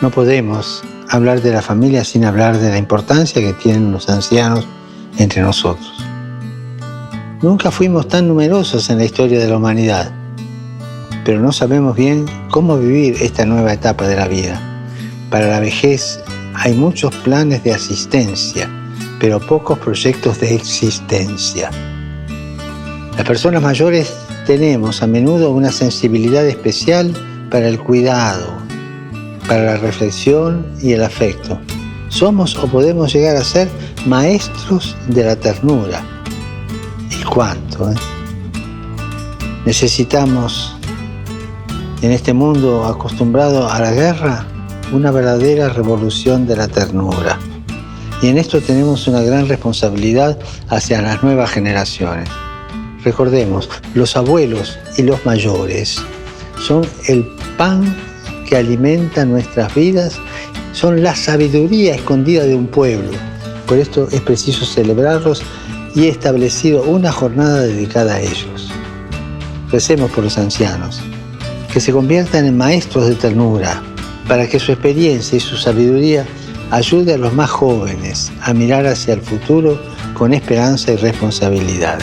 No podemos hablar de la familia sin hablar de la importancia que tienen los ancianos entre nosotros. Nunca fuimos tan numerosos en la historia de la humanidad, pero no sabemos bien cómo vivir esta nueva etapa de la vida. Para la vejez hay muchos planes de asistencia, pero pocos proyectos de existencia. Las personas mayores tenemos a menudo una sensibilidad especial para el cuidado, para la reflexión y el afecto. Somos o podemos llegar a ser maestros de la ternura. ¿Y cuánto? Necesitamos, en este mundo acostumbrado a la guerra, una verdadera revolución de la ternura. Y en esto tenemos una gran responsabilidad hacia las nuevas generaciones. Recordemos, los abuelos y los mayores son el pan que alimenta nuestras vidas, son la sabiduría escondida de un pueblo. Por esto es preciso celebrarlos y he establecido una jornada dedicada a ellos. Recemos por los ancianos, que se conviertan en maestros de ternura, para que su experiencia y su sabiduría ayude a los más jóvenes a mirar hacia el futuro con esperanza y responsabilidad.